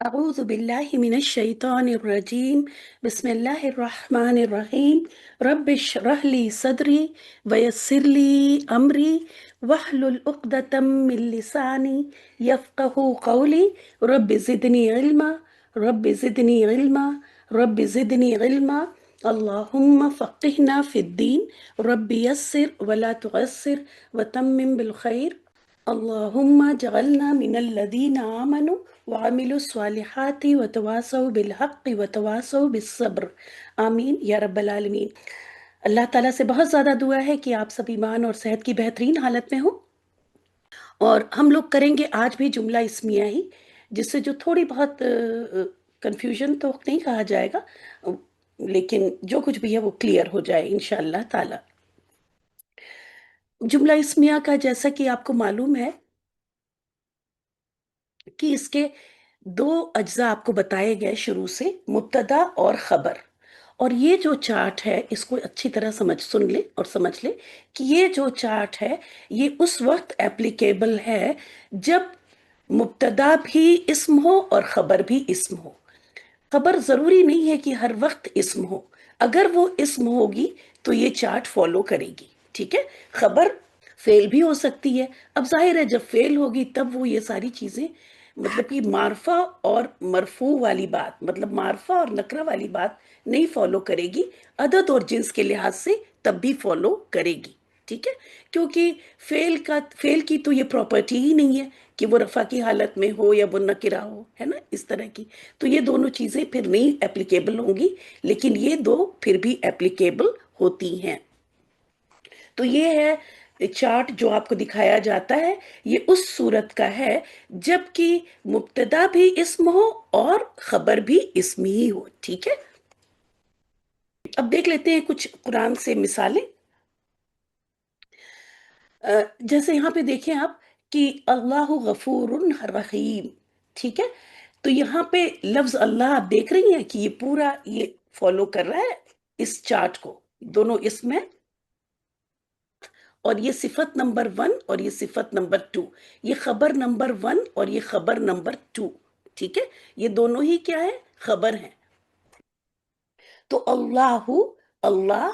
أعوذ بالله من الشيطان الرجيم. بسم الله الرحمن الرحيم. رب اشرح لي صدري ويسر لي أمري واحلل عقدة من لساني يفقه قولي. رب زدني علما، رب زدني علما، رب زدني علما. اللهم فقهنا في الدين. رب يسر ولا تعسر وتمم بالخير. اللهم اجعلنا من الذين آمنوا وعملوا الصالحات وتواصوا بالحق وتواصوا بالصبر. آمین یا رب العالمین۔ اللہ تعالیٰ سے بہت زیادہ دعا ہے کہ آپ سب ایمان اور صحت کی بہترین حالت میں ہوں، اور ہم لوگ کریں گے آج بھی جملہ اسمیہ ہی، جس سے جو تھوڑی بہت کنفیوژن تو نہیں کہا جائے گا، لیکن جو کچھ بھی ہے وہ کلیئر ہو جائے انشاءاللہ تعالیٰ۔ جملہ اسمیہ کا جیسا کہ آپ کو معلوم ہے کہ اس کے دو اجزاء آپ کو بتائے گئے شروع سے، مبتدا اور خبر۔ اور یہ جو چارٹ ہے اس کو اچھی طرح سن لے اور سمجھ لے کہ یہ جو چارٹ ہے یہ اس وقت اپلیکیبل ہے جب مبتدا بھی اسم ہو اور خبر بھی اسم ہو۔ خبر ضروری نہیں ہے کہ ہر وقت اسم ہو، اگر وہ اسم ہوگی تو یہ چارٹ فالو کرے گی، ٹھیک ہے۔ خبر فعل بھی ہو سکتی ہے، اب ظاہر ہے جب فعل ہوگی تب وہ یہ ساری چیزیں، مطلب کہ معرفہ اور مرفوع والی بات، مطلب معرفہ اور نکرہ والی بات نہیں فالو کرے گی، عدد اور جنس کے لحاظ سے تب بھی فالو کرے گی، ٹھیک ہے۔ کیونکہ فعل کی تو یہ پراپرٹی ہی نہیں ہے کہ وہ رفع کی حالت میں ہو یا وہ نکرہ ہو، ہے نا، اس طرح کی، تو یہ دونوں چیزیں پھر نہیں اپلیکیبل ہوں گی، لیکن یہ دو پھر بھی اپلیکیبل ہوتی ہیں۔ تو یہ ہے چارٹ جو آپ کو دکھایا جاتا ہے، یہ اس صورت کا ہے جب کہ مبتدا بھی اسم ہو اور خبر بھی اسم ہی ہو، ٹھیک ہے۔ اب دیکھ لیتے ہیں کچھ قرآن سے مثالیں۔ جیسے یہاں پہ دیکھیں آپ کہ اللہ غفور رحیم، ٹھیک ہے۔ تو یہاں پہ لفظ اللہ آپ دیکھ رہی ہیں کہ یہ پورا یہ فالو کر رہا ہے اس چارٹ کو، دونوں اسم ہے، اور یہ صفت نمبر 1 اور یہ صفت نمبر 2، یہ خبر نمبر 1 اور یہ خبر نمبر 2، ٹھیک ہے۔ یہ دونوں ہی کیا ہے؟ خبر ہیں۔ تو اللہ، اللہ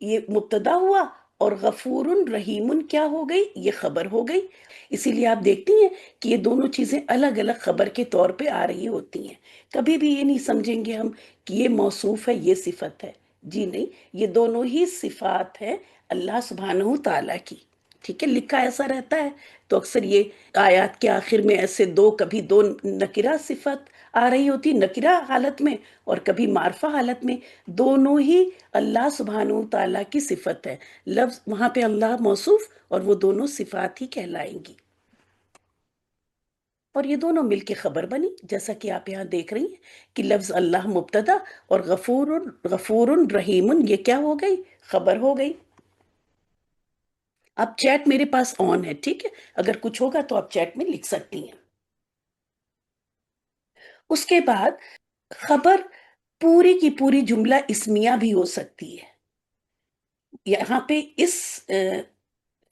یہ مبتدا ہوا، اور غفور رحیم کیا ہو گئی؟ یہ خبر ہو گئی۔ اسی لیے آپ دیکھتی ہیں کہ یہ دونوں چیزیں الگ الگ خبر کے طور پہ آ رہی ہوتی ہیں۔ کبھی بھی یہ نہیں سمجھیں گے ہم کہ یہ موصوف ہے یہ صفت ہے، جی نہیں، یہ دونوں ہی صفات ہیں اللہ سبحانہ تعالیٰ کی، ٹھیک ہے۔ لکھا ایسا رہتا ہے تو اکثر یہ آیات کے آخر میں ایسے کبھی دو نکرہ صفت آ رہی ہوتی، نکرہ حالت میں اور کبھی معرفہ حالت میں، دونوں ہی اللہ سبحانہ تعالیٰ کی صفت ہے۔ لفظ وہاں پہ اللہ موصوف اور وہ دونوں صفات ہی کہلائیں گی، اور یہ دونوں مل کے خبر بنی، جیسا کہ آپ یہاں دیکھ رہی ہیں کہ لفظ اللہ مبتدا اور غفور رحیم یہ کیا ہو گئی؟ خبر ہو گئی۔ اب چیٹ میرے پاس آن ہے، ٹھیک ہے، اگر کچھ ہوگا تو آپ چیٹ میں لکھ سکتی ہیں۔ اس کے بعد خبر پوری کی پوری جملہ اسمیہ بھی ہو سکتی ہے۔ یہاں پہ اس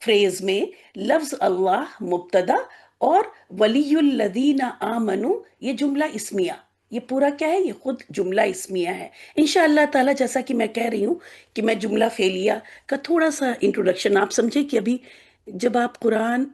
فریز میں لفظ اللہ مبتدا اور ولی الذین آمنو یہ جملہ اسمیہ، یہ پورا کیا ہے؟ یہ خود جملہ اسمیہ ہے۔ انشاءاللہ تعالی جیسا کہ میں کہہ رہی ہوں کہ میں جملہ فعلیہ کا تھوڑا سا انٹروڈکشن آپ سمجھے کہ ابھی جب آپ قرآن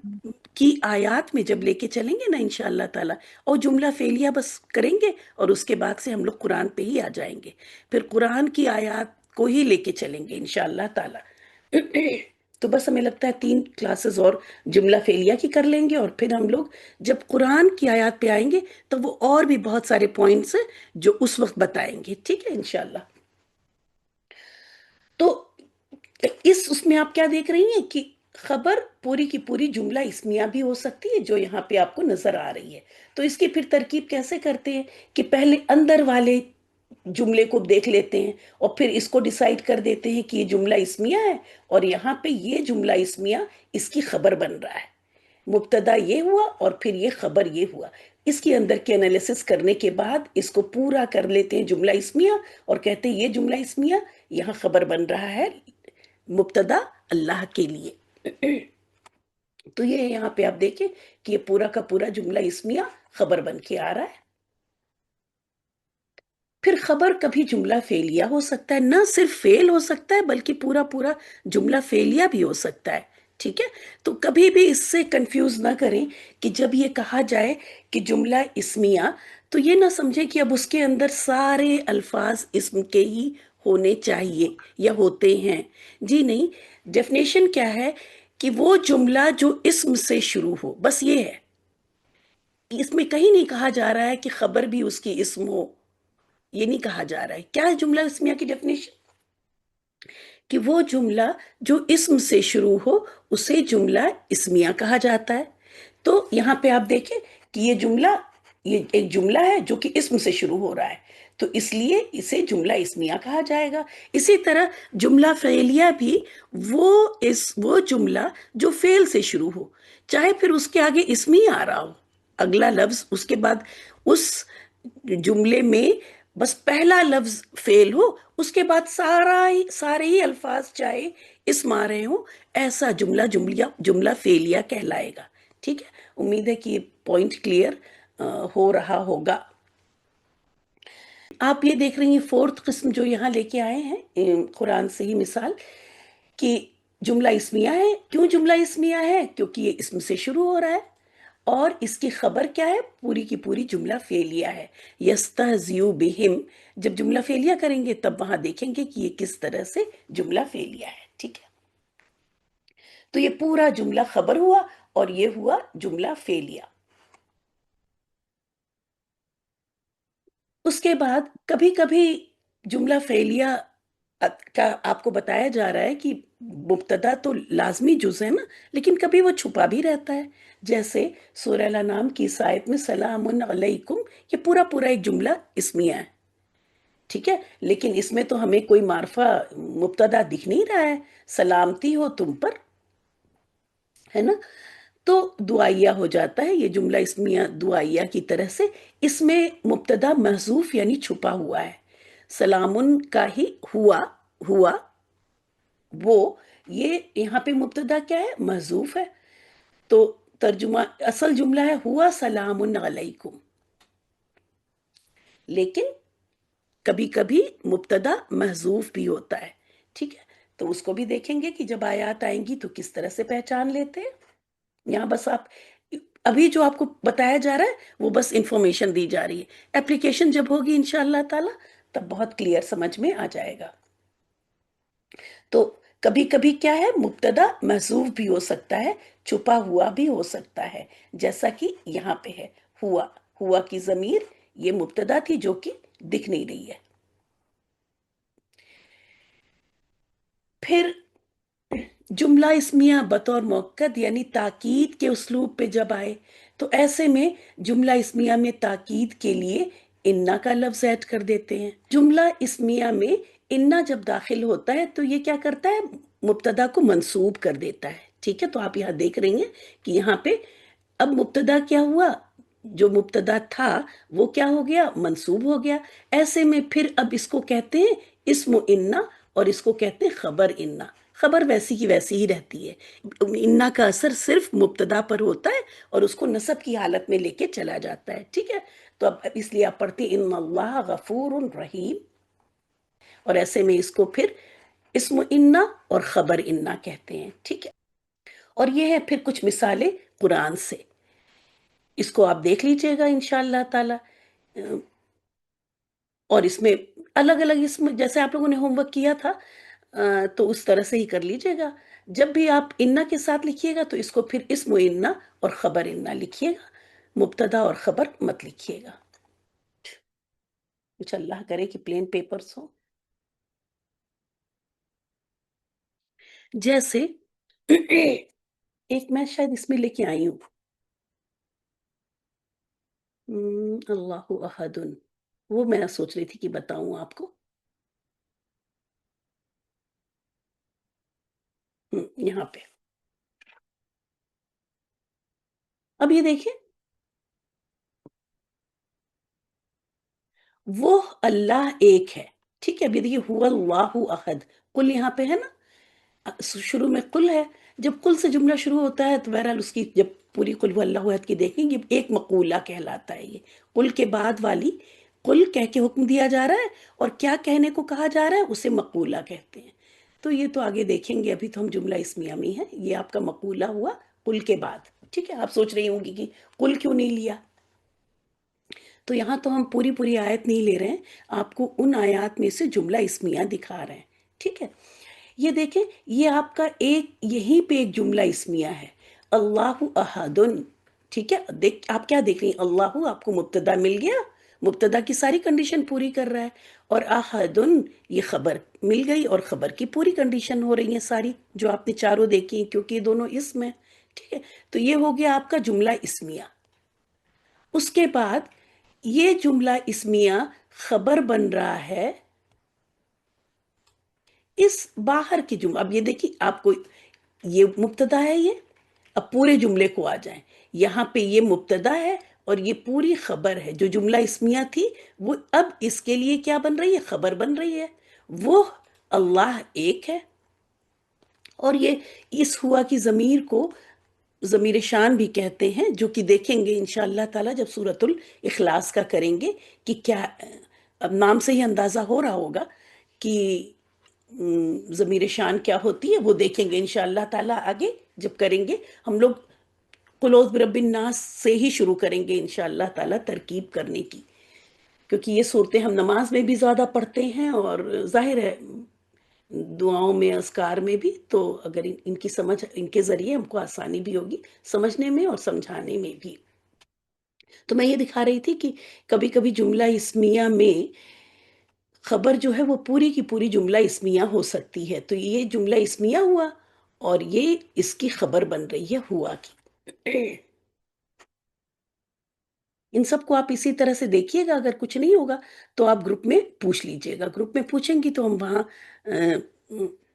کی آیات میں جب لے کے چلیں گے نا انشاءاللہ تعالی، اور جملہ فعلیہ بس کریں گے اور اس کے بعد سے ہم لوگ قرآن پہ ہی آ جائیں گے، پھر قرآن کی آیات کو ہی لے کے چلیں گے انشاءاللہ تعالی۔ تو بس ہمیں لگتا ہے 3 کلاسز اور جملہ فعلیہ کی کر لیں گے، اور پھر ہم لوگ جب قرآن کی آیات پہ آئیں گے تو وہ اور بھی بہت سارے پوائنٹس ہیں جو اس وقت بتائیں گے، ٹھیک ہے انشاءاللہ۔ تو اس میں آپ کیا دیکھ رہی ہیں کہ خبر پوری کی پوری جملہ اسمیہ بھی ہو سکتی ہے جو یہاں پہ آپ کو نظر آ رہی ہے۔ تو اس کی پھر ترکیب کیسے کرتے ہیں کہ پہلے اندر والے جملے کو دیکھ لیتے ہیں اور پھر اس کو ڈیسائیڈ کر دیتے ہیں کہ یہ جملہ اسمیہ ہے، اور یہاں پہ یہ جملہ اسمیہ اس کی خبر بن رہا ہے، مبتدا یہ ہوا اور پھر یہ خبر یہ ہوا۔ اس کی اندر کے انالیسس کرنے کے بعد اس کو پورا کر لیتے ہیں جملہ اسمیہ، اور کہتے ہیں یہ جملہ اسمیہ یہاں خبر بن رہا ہے مبتدا اللہ کے لیے۔ تو یہ یہاں پہ آپ دیکھیں کہ یہ پورا کا پورا جملہ اسمیہ خبر بن کے آ رہا ہے۔ پھر خبر کبھی جملہ فعلیہ ہو سکتا ہے، نہ صرف فعل ہو سکتا ہے بلکہ پورا پورا جملہ فعلیہ بھی ہو سکتا ہے، ٹھیک ہے؟ تو کبھی بھی اس سے کنفیوز نہ کریں کہ جب یہ کہا جائے کہ جملہ اسمیہ، تو یہ نہ سمجھیں کہ اب اس کے اندر سارے الفاظ اسم کے ہی ہونے چاہیے یا ہوتے ہیں، جی نہیں۔ ڈیفینیشن کیا ہے کہ وہ جملہ جو اسم سے شروع ہو، بس یہ ہے۔ اس میں کہیں نہیں کہا جا رہا ہے کہ خبر بھی اس کی اسم ہو، یہ نہیں کہا جا رہا ہے۔ کیا ہے جملہ اسمیہ کی ڈیفینیشن؟ کہ وہ جملہ جو اسم سے شروع ہو اسے جملہ اسمیہ کہا جاتا ہے۔ تو یہاں پہ آپ دیکھیں کہ یہ ایک جملہ ہے جو کہ اسم سے شروع ہو رہا ہے، تو اس لیے اسے جملہ اسمیہ کہا جائے گا۔ اسی طرح جملہ فعلیہ بھی وہ جملہ جو فعل سے شروع ہو، چاہے پھر اس کے آگے اسم ہی آ رہا ہو، اگلا لفظ اس کے بعد اس جملے میں بس پہلا لفظ فعل ہو، اس کے بعد سارے ہی الفاظ چاہے اسم آ رہے ہوں، ایسا جملہ فعلیہ کہلائے گا، ٹھیک ہے؟ امید ہے کہ یہ پوائنٹ کلیئر ہو رہا ہوگا۔ آپ یہ دیکھ رہی ہیں فورتھ قسم جو یہاں لے کے آئے ہیں قرآن سے ہی مثال، کہ جملہ اسمیہ ہے۔ کیوں جملہ اسمیہ ہے؟ کیونکہ یہ اسم سے شروع ہو رہا ہے، اور اس کی خبر کیا ہے؟ پوری کی پوری جملہ فعلیہ ہے۔ یستہزئ بہم، جب جملہ فعلیہ کریں گے تب وہاں دیکھیں گے کہ یہ کس طرح سے جملہ فعلیہ ہے، ٹھیک ہے؟ تو یہ پورا جملہ خبر ہوا اور یہ ہوا جملہ فعلیہ۔ اس کے بعد کبھی کبھی جملہ فعلیہ کا آپ کو بتایا جا رہا ہے کہ مبتدا تو لازمی جز ہے نا، لیکن کبھی وہ چھپا بھی رہتا ہے، جیسے سورہ الانعام کی اس آیت میں سلام علیکم، یہ پورا پورا ایک جملہ اسمیہ ہے، ٹھیک ہے؟ لیکن اس میں تو ہمیں کوئی معرفہ مبتدا دکھ نہیں رہا ہے، سلامتی ہو تم پر، ہے نا؟ تو دعائیہ ہو جاتا ہے یہ جملہ اسمیہ، دعائیہ کی طرح سے۔ اس میں مبتدا محذوف یعنی چھپا ہوا ہے، سلام کا ہی ہوا وہ، یہ یہاں پہ مبتدا کیا ہے؟ محذوف ہے، تو ترجمہ اصل جملہ ہے ہوا سلام علیکم، لیکن کبھی کبھی مبتدا محذوف بھی ہوتا ہے، ٹھیک ہے؟ تو اس کو بھی دیکھیں گے کہ جب آیات آئیں گی تو کس طرح سے پہچان لیتے ہیں۔ یہاں بس آپ ابھی جو آپ کو بتایا جا رہا ہے وہ بس انفارمیشن دی جا رہی ہے، اپلیکیشن جب ہوگی انشاءاللہ تعالی تب بہت کلیئر سمجھ میں آ جائے گا۔ تو کبھی کبھی کیا ہے؟ مبتدا محذوف بھی ہو سکتا ہے، چھپا ہوا بھی ہو سکتا ہے، جیسا کہ یہاں پہ ہے ہوا کی ضمیر یہ مبتدا تھی جو کہ دکھ نہیں رہی ہے۔ پھر جملہ اسمیہ بطور موقد یعنی تاکید کے اسلوب پہ جب آئے تو ایسے میں جملہ اسمیہ میں تاکید کے لیے انا کا لفظ ایڈ کر دیتے ہیں۔ جملہ اسمیہ میں انا جب داخل ہوتا ہے تو یہ کیا کرتا ہے؟ مبتدا کو منصوب کر دیتا ہے، ٹھیک ہے؟ تو آپ یہاں دیکھ رہی ہیں کہ یہاں پہ اب مبتدا کیا ہوا؟ جو مبتدا تھا وہ کیا ہو گیا؟ منصوب ہو گیا۔ ایسے میں پھر اب اس کو کہتے ہیں اسم انا، اور اس کو کہتے ہیں خبر انا۔ خبر ویسی کی ویسی ہی رہتی ہے، انا کا اثر صرف مبتدا پر ہوتا ہے اور اس کو نصب کی حالت میں لے کے چلا جاتا ہے، ٹھیک ہے؟ تو اب اس لیے آپ پڑھتے ہیں ان اللہ غفور رحیم، اور ایسے میں اس کو پھر اسم انا اور خبر انا کہتے ہیں، ٹھیک ہے؟ اور یہ ہے پھر کچھ مثالیں قرآن سے، اس کو آپ دیکھ لیجئے گا انشاءاللہ تعالی، اور اس میں الگ الگ اسم جیسے آپ لوگوں نے ہوم ورک کیا تھا تو اس طرح سے ہی کر لیجئے گا۔ جب بھی آپ انا کے ساتھ لکھیے گا تو اس کو پھر اسم انا اور خبر انا لکھیے گا، مبتدا اور خبر مت لکھیے گا۔ کچھ اللہ کرے کہ پلین پیپرز ہو، جیسے ایک میں شاید اس میں لے کے آئی ہوں، اللہ احد، وہ میں سوچ رہی تھی کہ بتاؤں آپ کو، یہاں پہ اب یہ دیکھیں، وہ اللہ ایک ہے، ٹھیک ہے؟ اب یہ دیکھیے هو اللہ احد، قل یہاں پہ ہے نا، شروع میں قل ہے، جب قل سے جملہ شروع ہوتا ہے تو بہرحال اس کی جب پوری قل هو اللہ احد کی دیکھیں گے ایک مقولہ کہلاتا ہے یہ، قل کے بعد والی قل کہہ کے حکم دیا جا رہا ہے، اور کیا کہنے کو کہا جا رہا ہے، اسے مقولہ کہتے ہیں۔ تو یہ تو آگے دیکھیں گے، ابھی تو ہم جملہ اسمیہ میں ہیں، یہ آپ کا مقولہ ہوا قل کے بعد۔ ٹھیک ہے، آپ سوچ رہی ہوں گی کہ قل کیوں نہیں لیا؟ تو یہاں تو ہم پوری پوری آیت نہیں لے رہے ہیں، آپ کو ان آیات میں سے جملہ اسمیہ دکھا رہے ہیں۔ ٹھیک ہے، یہ دیکھیں، یہ آپ کا ایک یہیں پہ ایک جملہ اسمیہ ہے، اللہ احد۔ ٹھیک ہے، دیکھ آپ کیا دیکھ رہی ہیں، اللہ آپ کو مبتدا مل گیا، مبتدا کی ساری کنڈیشن پوری کر رہا ہے، اور احد یہ خبر مل گئی، اور خبر کی پوری کنڈیشن ہو رہی ہیں ساری جو آپ نے چاروں دیکھی، کیونکہ یہ دونوں اسم ہیں۔ ٹھیک ہے، تو یہ ہو گیا آپ کا جملہ اسمیہ۔ اس کے بعد یہ جملہ اسمیہ خبر بن رہا ہے اس باہر کی جملہ۔ اب یہ دیکھیں، آپ کو یہ مبتدا ہے، یہ اب پورے جملے کو آ جائیں، یہاں پہ یہ مبتدا ہے اور یہ پوری خبر ہے، جو جملہ اسمیہ تھی وہ اب اس کے لیے کیا بن رہی ہے، خبر بن رہی ہے۔ وہ اللہ ایک ہے، اور یہ اس ہوا کی ضمیر کو ضمیر شان بھی کہتے ہیں، جو کہ دیکھیں گے انشاءاللہ تعالی جب سورۃ الاخلاص کا کریں گے کہ کیا، اب نام سے ہی اندازہ ہو رہا ہوگا کہ ضمیر شان کیا ہوتی ہے، وہ دیکھیں گے انشاءاللہ تعالی آگے جب کریں گے ہم لوگ۔ قل برب الناس سے ہی شروع کریں گے انشاءاللہ تعالی ترکیب کرنے کی، کیونکہ یہ صورتیں ہم نماز میں بھی زیادہ پڑھتے ہیں، اور ظاہر ہے دعاؤں میں، اذکار میں بھی، تو اگر ان کی سمجھ، ان کے ذریعے ہم کو آسانی بھی ہوگی سمجھنے میں اور سمجھانے میں بھی۔ تو میں یہ دکھا رہی تھی کہ کبھی کبھی جملہ اسمیہ میں خبر جو ہے وہ پوری کی پوری جملہ اسمیہ ہو سکتی ہے، تو یہ جملہ اسمیہ ہوا، اور یہ اس کی خبر بن رہی ہے ہوا کی۔ ان سب کو آپ اسی طرح سے دیکھیے گا، اگر کچھ نہیں ہوگا تو آپ گروپ میں پوچھ لیجئے گا، گروپ میں پوچھیں گی تو ہم وہاں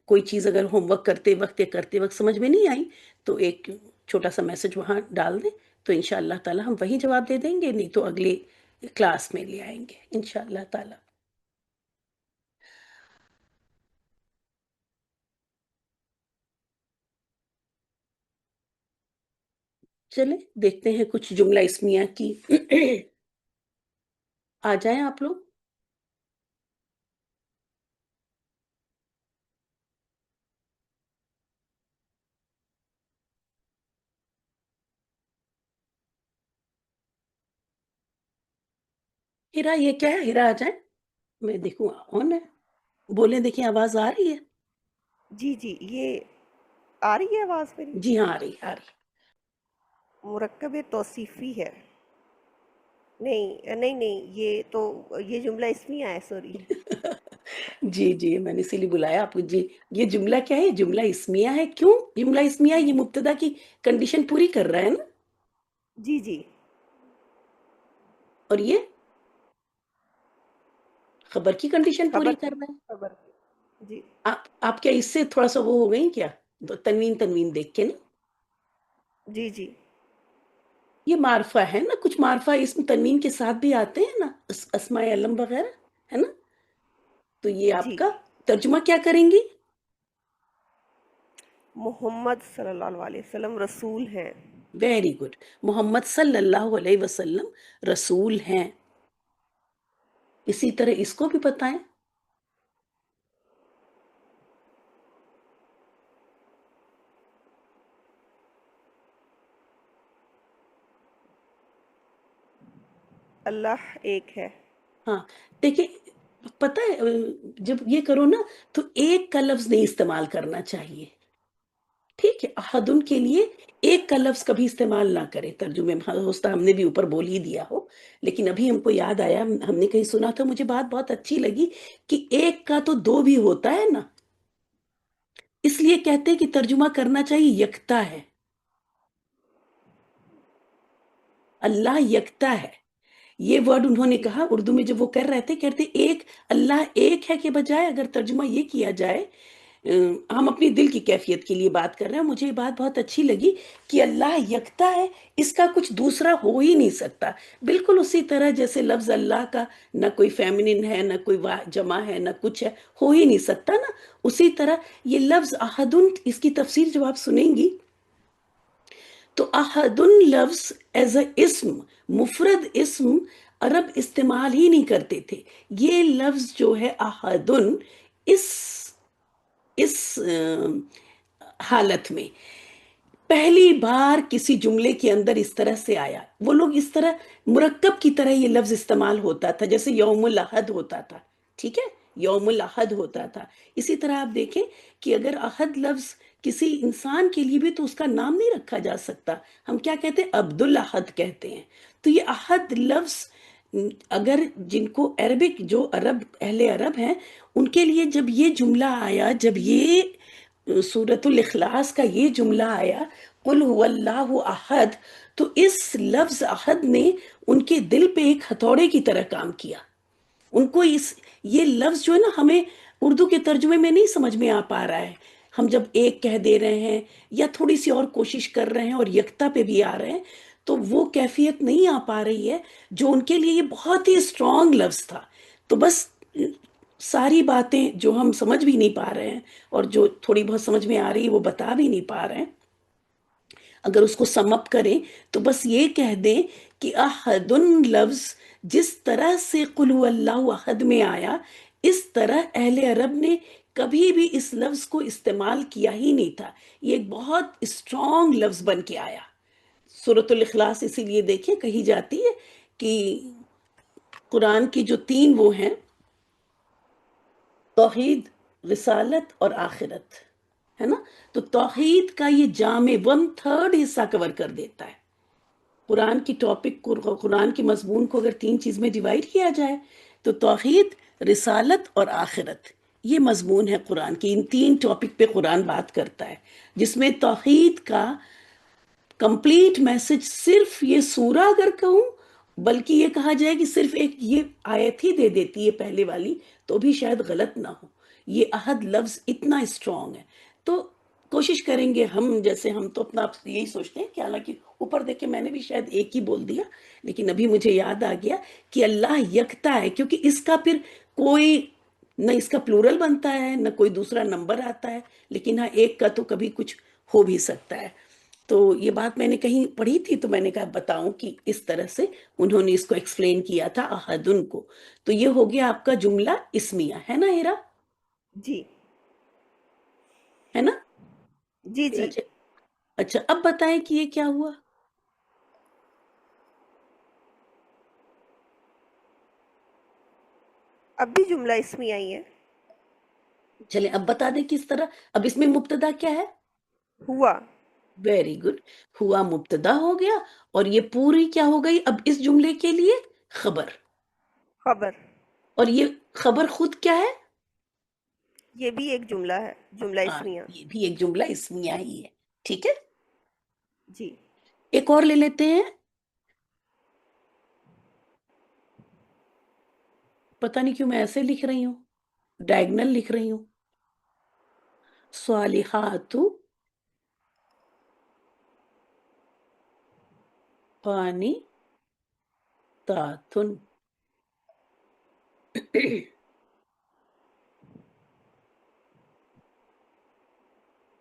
کوئی چیز اگر ہوم ورک کرتے وقت یا کرتے وقت سمجھ میں نہیں آئی تو ایک چھوٹا سا میسج وہاں ڈال دیں، تو انشاءاللہ تعالی ہم وہی جواب دے دیں گے، نہیں تو اگلے کلاس میں لے آئیں گے انشاءاللہ تعالی۔ چلیں دیکھتے ہیں کچھ جملہ اسمیہ کی۔ آ جائیں آپ لوگ۔ ہیرا یہ کیا ہے، ہیرا آ جائیں، میں دیکھوں آن ہے، بولیں، دیکھیں آواز آ رہی ہے؟ جی جی، یہ آ رہی ہے آواز میری؟ جی ہاں، آ رہی آ رہی۔ مرکب توصیفی ہے؟ نہیں نہیں نہیں، یہ تو یہ جملہ اسمیہ ہے، سوری۔ جی جی، میں نے اسی لیے بلایا آپ کو۔ جی، یہ جملہ کیا ہے، جملہ اسمیہ ہے۔ کیوں جملہ اسمیہ ہے؟ یہ مبتدا کی کنڈیشن پوری کر رہا ہے نا، جی جی، اور یہ خبر کی کنڈیشن خبر پوری کر رہا ہے۔ خبر جی آپ کیا اس سے تھوڑا سا وہ ہو گئی کیا، تنوین تنوین دیکھ کے نا؟ جی جی یہ معرفہ ہے نا، کچھ معرفہ اسم تنوین کے ساتھ بھی آتے ہیں نا، اسماء علم وغیرہ، ہے نا؟ تو یہ آپ جی، کا ترجمہ کیا کریں گی؟ محمد صلی اللہ علیہ وسلم رسول ہیں۔ ویری گڈ، محمد صلی اللہ علیہ وسلم رسول ہیں۔ اسی طرح اس کو بھی بتائیں۔ اللہ ایک ہے۔ ہاں، دیکھیں، پتہ ہے جب یہ کرو نا تو ایک کا لفظ نہیں استعمال کرنا چاہیے، ٹھیک ہے؟ احدن کے لیے ایک کا لفظ کبھی استعمال نہ کرے ترجمے میں، ہوستا ہم نے بھی اوپر بول ہی دیا ہو، لیکن ابھی ہم کو یاد آیا، ہم نے کہیں سنا تھا، مجھے بات بہت اچھی لگی کہ ایک کا تو دو بھی ہوتا ہے نا، اس لیے کہتے ہیں کہ ترجمہ کرنا چاہیے یکتا ہے، اللہ یکتا ہے۔ یہ ورڈ انہوں نے جی کہا اردو میں، جب وہ کر رہے تھے، کہتے ایک، اللہ ایک ہے کے بجائے اگر ترجمہ یہ کیا جائے، ہم اپنی دل کی کیفیت کے لیے بات کر رہے ہیں، مجھے یہ بات بہت اچھی لگی کہ اللہ یکتا ہے، اس کا کچھ دوسرا ہو ہی نہیں سکتا، بالکل اسی طرح جیسے لفظ اللہ کا نہ کوئی فیمنن ہے، نہ کوئی جمع ہے، نہ کچھ ہے، ہو ہی نہیں سکتا نا، اسی طرح یہ لفظ احدن، اس کی تفسیر جب آپ سنیں گی تو احدن لفظ ایز اے اسم، مفرد اسم عرب استعمال ہی نہیں کرتے تھے یہ لفظ جو ہے احدن، اس اس حالت میں پہلی بار کسی جملے کے اندر اس طرح سے آیا. وہ لوگ اس طرح مرکب کی طرح یہ لفظ استعمال ہوتا تھا، جیسے یوم الاحد ہوتا تھا، ٹھیک ہے، یوم الاحد ہوتا تھا. اسی طرح آپ دیکھیں کہ اگر احد لفظ کسی انسان کے لیے بھی تو اس کا نام نہیں رکھا جا سکتا. ہم کیا کہتے ہیں؟ عبد الاحد کہتے ہیں. تو یہ احد لفظ اگر جن کو عربک، جو عرب اہل عرب ہیں، ان کے لیے جب یہ جملہ آیا، جب یہ سورۃ الاخلاص کا یہ جملہ آیا قل هو اللہ احد، تو اس لفظ احد نے ان کے دل پہ ایک ہتھوڑے کی طرح کام کیا. ان کو یہ لفظ جو ہے نا، ہمیں اردو کے ترجمے میں نہیں سمجھ میں آ پا رہا ہے. ہم جب ایک کہہ دے رہے ہیں یا تھوڑی سی اور کوشش کر رہے ہیں اور یکتا پہ بھی آ رہے ہیں، تو وہ کیفیت نہیں آ پا رہی ہے جو ان کے لیے یہ بہت ہی اسٹرانگ لفظ تھا. تو بس ساری باتیں جو ہم سمجھ بھی نہیں پا رہے ہیں اور جو تھوڑی بہت سمجھ میں آ رہی ہے وہ بتا بھی نہیں پا رہے ہیں، اگر اس کو سم اپ کریں تو بس یہ کہہ دیں کہ احدن لفظ جس طرح سے قل هو اللہ احد میں آیا، اس طرح اہل عرب نے کبھی بھی اس لفظ کو استعمال کیا ہی نہیں تھا. یہ ایک بہت اسٹرانگ لفظ بن کے آیا. سورۃ الاخلاص اسی لیے دیکھیں کہی جاتی ہے کہ قرآن کی جو تین وہ ہیں، توحید، رسالت اور آخرت، ہے نا، تو توحید کا یہ جامع 1/3 حصہ کور کر دیتا ہے. قرآن کی ٹاپک کو، قرآن کے مضمون کو اگر تین چیز میں ڈیوائڈ کیا جائے تو توحید، رسالت اور آخرت، یہ مضمون ہے قرآن کی. ان تین ٹاپک پہ قرآن بات کرتا ہے، جس میں توحید کا کمپلیٹ میسج صرف یہ سورہ اگر کہوں، بلکہ یہ کہا جائے کہ صرف ایک یہ آیت ہی دے دیتی ہے پہلے والی، تو بھی شاید غلط نہ ہو. یہ احد لفظ اتنا اسٹرانگ ہے. تو کوشش کریں گے ہم، جیسے ہم تو اپنا یہی سوچتے ہیں کہ حالانکہ اوپر دیکھے میں نے بھی شاید ایک ہی بول دیا، لیکن ابھی مجھے یاد آ گیا کہ اللہ یکتا ہے، کیونکہ اس کا پھر کوئی نہ اس کا پلورل بنتا ہے نہ کوئی دوسرا نمبر آتا ہے، لیکن ہاں ایک کا تو کبھی کچھ ہو بھی سکتا ہے. تو یہ بات میں نے کہیں پڑھی تھی تو میں نے کہا بتاؤں کہ اس طرح سے انہوں نے اس کو ایکسپلین کیا تھا احدن کو. تو یہ ہو گیا آپ کا جملہ اسمیہ، ہے نا ہیرا؟ جی ہے نا؟ جی پھر جی. اچھا، اچھا اب بتائیں کہ یہ کیا ہوا. اب بھی جملہ اسمی آئی ہے. چلیں اب بتا دیں کس طرح. اب اس میں مبتدا کیا ہے؟ ہوا. Very good. ہوا مبتدا ہو گیا اور یہ پوری کیا ہو گئی اب اس جملے کے لیے؟ خبر. خبر. اور یہ خبر خود کیا ہے؟ یہ بھی ایک جملہ ہے، جملہ ہاں، اسمیہ. یہ بھی ایک جملہ اسمیہ ہی ہے. ٹھیک ہے، جی. ایک اور لے لیتے ہیں. پتہ نہیں کیوں میں ایسے لکھ رہی ہوں، ڈائگنل لکھ رہی ہوں. صالحات قانی تاتن.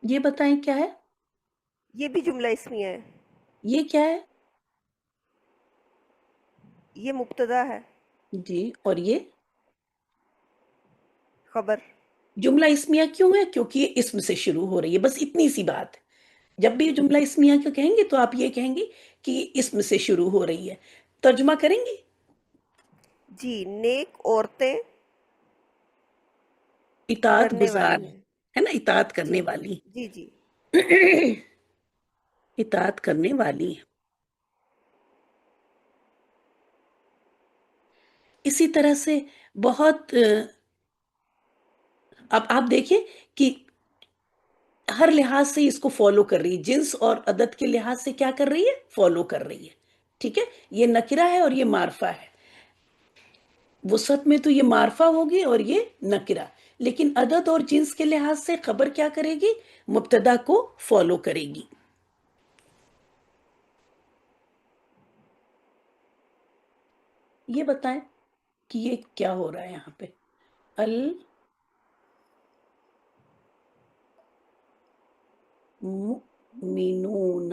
یہ بتائیں کیا ہے؟ یہ بھی جملہ اسمیہ ہے. یہ کیا ہے؟ یہ مبتدا ہے. جی، اور یہ خبر. جملہ اسمیہ کیوں ہے؟ کیونکہ یہ اسم سے شروع ہو رہی ہے، بس اتنی سی بات ہے. جب بھی جملہ اسمیہ کا کہیں گے تو آپ یہ کہیں گے کہ یہ اسم سے شروع ہو رہی ہے. ترجمہ کریں گے؟ جی. نیک عورتیں اطاعت کرنے گزار، والی ہیں. ہے نا، اطاعت جی کرنے والی. جی جی. اطاعت کرنے والی. اسی طرح سے بہت اب آپ دیکھیں کہ ہر لحاظ سے اس کو فالو کر رہی ہے، جنس اور عدد کے لحاظ سے کیا کر رہی ہے؟ فالو کر رہی ہے. ٹھیک ہے، یہ نکرہ ہے اور یہ معرفہ ہے. وسعت میں تو یہ معرفہ ہوگی اور یہ نکرہ، لیکن عدد اور جنس کے لحاظ سے خبر کیا کرے گی؟ مبتدا کو فالو کرے گی. یہ بتائیں کہ یہ کیا ہو رہا ہے یہاں پہ؟ المؤمنون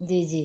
جی جی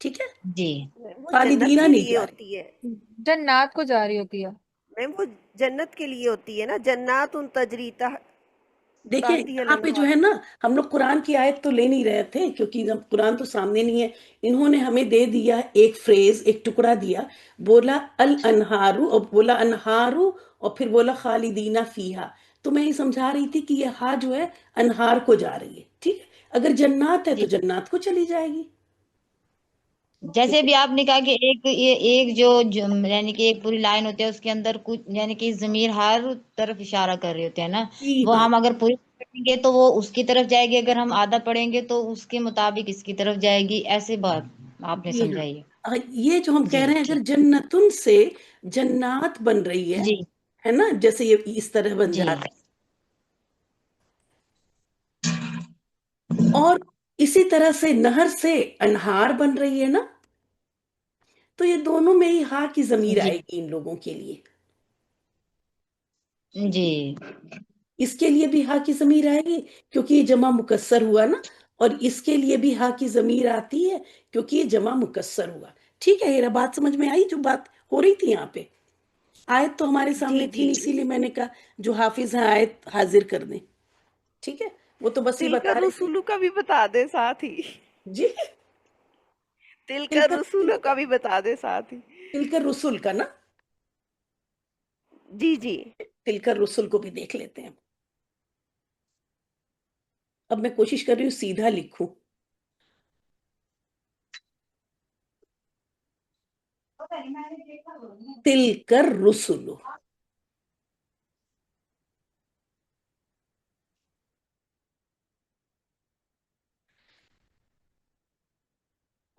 ٹھیک ہے، جی میم وہ جنت خالدینہ کے نہیں لیے جا رہی۔ ہوتی ہے، جنات کو جا رہی ہوتی ہے۔ میم وہ جنت کے لیے ہوتی ہے نا، جنات ان تجری دیکھیں تحتی یہاں پہ جو الانہار۔ ہے نا، ہم لوگ قرآن کی آیت تو لے نہیں رہے تھے کیونکہ جب قرآن تو سامنے نہیں ہے، انہوں نے ہمیں دے دیا ایک فریز، ایک ٹکڑا دیا، بولا الانہارو، اور بولا انہارو، اور پھر بولا خالدینہ فیہا۔ تو میں یہ سمجھا رہی تھی کہ یہ ہا جو ہے انہار کو جا رہی ہے، ٹھیک ہے، اگر جنات ہے جی، تو جنات کو چلی جائے گی، جیسے ٹھیک ہے بھی آپ نے کہا کہ ایک جو یعنی کہ ایک پوری لائن ہوتی ہے، اس کے اندر کچھ یعنی کہ ضمیر ہر طرف اشارہ کر رہے ہوتے ہیں نا، جی وہ ہاں ہم اگر پوری پڑھیں گے تو وہ اس کی طرف جائے گی، اگر ہم آدھا پڑھیں گے تو اس کے مطابق اس کی طرف جائے گی، ایسے بات آپ نے جی ہاں سمجھائی یہ جو ہم ہے۔ کہہ جی رہے ہیں، اگر ٹھیک، جنتن سے جنات بن رہی جی ہے نا، جیسے یہ اس طرح بن جی جا رہا ہے، اور اسی طرح سے نہر سے انہار بن رہی ہے نا، تو یہ دونوں میں ہی ہا کی ضمیر جی آئے گی ان لوگوں کے لیے، جی اس کے لیے بھی ہا کی ضمیر آئے گی کیونکہ یہ جمع مکسر ہوا نا، اور اس کے لیے بھی ہا کی ضمیر آتی ہے کیونکہ یہ جمع مکسر ہوا۔ ٹھیک ہے، یہ بات سمجھ میں آئی جو بات ہو رہی تھی یہاں پہ؟ آیت تو ہمارے جی سامنے تھی جی نہیں، جی، اسی لیے میں نے کہا جو حافظ ہیں آیت حاضر کر دیں، ٹھیک ہے، وہ تو بس یہ تل کا بتا رہی تھی۔ رسولو کا بھی بتا دے ساتھ ہی، جی، تل کا تلکر رسول رسولو کا، کا بھی بتا دے ساتھ ہی۔ تلکر رسول کا نا، جی جی، تلکر رسول کو بھی دیکھ لیتے ہیں۔ اب میں کوشش کر رہی ہوں سیدھا لکھوں، تلکر رسول،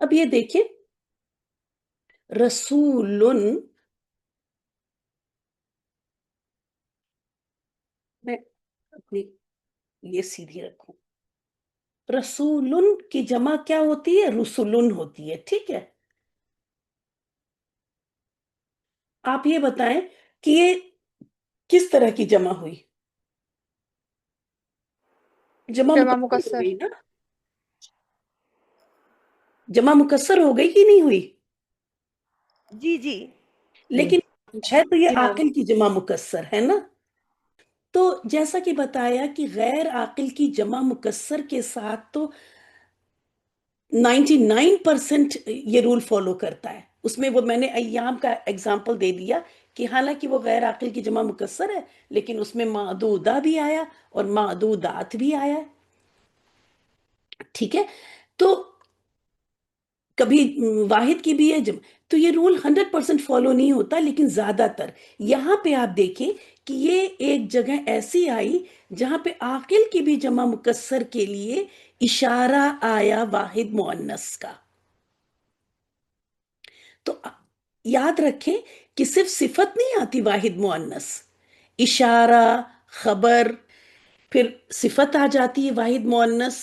اب یہ دیکھیں رسول، میں اپنی یہ سیدھی رکھوں، رسول کی جمع کیا ہوتی ہے؟ رسولن ہوتی ہے، ٹھیک ہے، آپ یہ بتائیں کہ یہ کس طرح کی جمع ہوئی؟ جمع جمع مکسر ہو مکسر۔ گئی نا، جمع مکسر ہو گئی کہ نہیں ہوئی؟ جی جی، جی لیکن ہے تو جی یہ ہو عاقل کی جمع مکسر ہے نا، تو جیسا کہ بتایا کہ غیر عاقل کی جمع مکسر کے ساتھ تو 99% یہ رول فالو کرتا ہے، اس میں وہ میں نے ایام کا ایگزامپل دے دیا کہ حالانکہ وہ غیر عاقل کی جمع مکسر ہے لیکن اس میں معدودہ بھی آیا اور معدودات بھی آیا، ٹھیک ہے، تو کبھی واحد کی بھی ہے تو یہ رول 100% فالو نہیں ہوتا، لیکن زیادہ تر یہاں پہ آپ دیکھیں کہ یہ ایک جگہ ایسی آئی جہاں پہ عاقل کی بھی جمع مکسر کے لیے اشارہ آیا واحد مؤنث کا، تو یاد رکھیں کہ صرف صفت نہیں آتی واحد مؤنث، اشارہ، خبر، پھر صفت آ جاتی ہے واحد مؤنث،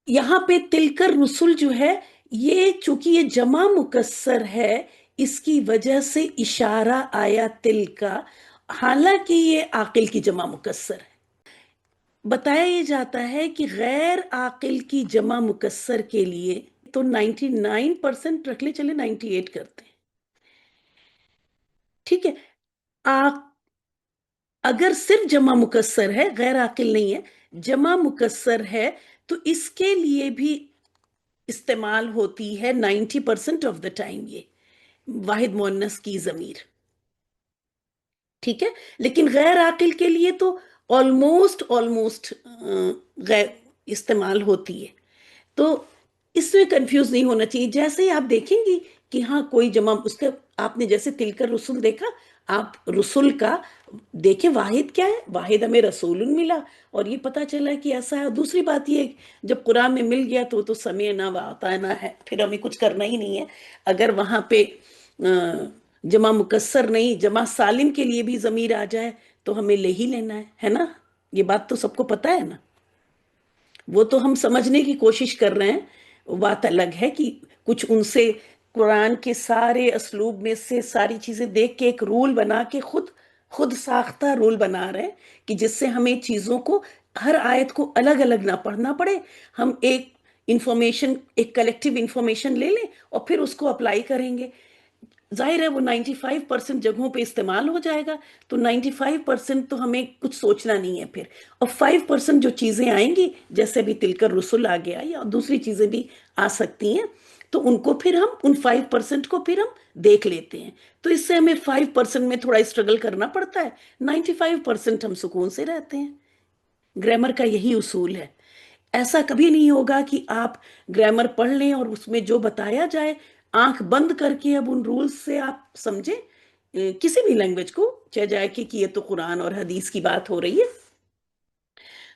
یہاں پہ تلکر رسول جو ہے یہ چونکہ یہ جمع مکسر ہے اس کی وجہ سے اشارہ آیا تل کا، حالانکہ یہ عاقل کی جمع مکسر ہے۔ بتایا یہ جاتا ہے کہ غیر عاقل کی جمع مکسر کے لیے تو 99% رکھ لے، چلے 98 کرتے ہیں، ٹھیک ہے، اگر صرف جمع مکسر ہے، غیر عاقل نہیں ہے، جمع مکسر ہے، تو اس کے لیے بھی استعمال ہوتی ہے 90% آف دا ٹائم یہ واحد مؤنث کی ضمیر، ٹھیک ہے، لیکن غیر عاقل کے لیے تو آلموسٹ غیر استعمال ہوتی ہے، تو اس میں کنفیوز نہیں ہونا چاہیے، جیسے ہی آپ دیکھیں گی کہ ہاں کوئی جمع اس کا، آپ نے جیسے تلکر رسول دیکھا، آپ رسول کا دیکھیں واحد کیا ہے، واحد ہمیں رسول ملا اور یہ پتا چلا کہ ایسا ہے، دوسری بات یہ جب قرآن میں مل گیا تو وہ تو سمعنا واطعنا ہے، پھر ہمیں کچھ کرنا ہی نہیں ہے، اگر وہاں پہ جمع مکسر نہیں جمع سالم کے لیے بھی ضمیر آ جائے تو ہمیں لے ہی لینا ہے نا، یہ بات تو سب کو پتا ہے نا، وہ تو ہم سمجھنے کی کوشش کر رہے ہیں، بات الگ ہے کہ کچھ ان سے قرآن کے سارے اسلوب میں سے ساری چیزیں دیکھ کے ایک رول بنا کے خود ساختہ رول بنا رہے ہیں کہ جس سے ہمیں چیزوں کو ہر آیت کو الگ الگ نہ پڑھنا پڑے، ہم ایک انفارمیشن، ایک کلیکٹیو انفارمیشن لے لیں اور پھر اس کو اپلائی کریں گے. ظاہر ہے وہ 95% جگہوں پہ استعمال ہو جائے گا، تو 95% تو ہمیں کچھ سوچنا نہیں ہے پھر. اور 5% جو چیزیں آئیں گی، جیسے بھی تلکر رسول آ گیا یا دوسری چیزیں بھی آ سکتی ہیں، تو ان کو پھر ہم ان 5% کو پھر ہم دیکھ لیتے ہیں. تو اس سے ہمیں 5% میں تھوڑا اسٹرگل کرنا پڑتا ہے، 95% ہم سکون سے رہتے ہیں. گرامر کا یہی اصول ہے. ایسا کبھی نہیں ہوگا کہ آپ گرامر پڑھ لیں اور اس میں جو بتایا جائے آنکھ بند کر کے اب ان رولز سے آپ سمجھیں کسی بھی لینگویج کو، چاہے جائے کہ یہ تو قرآن اور حدیث کی بات ہو رہی ہے.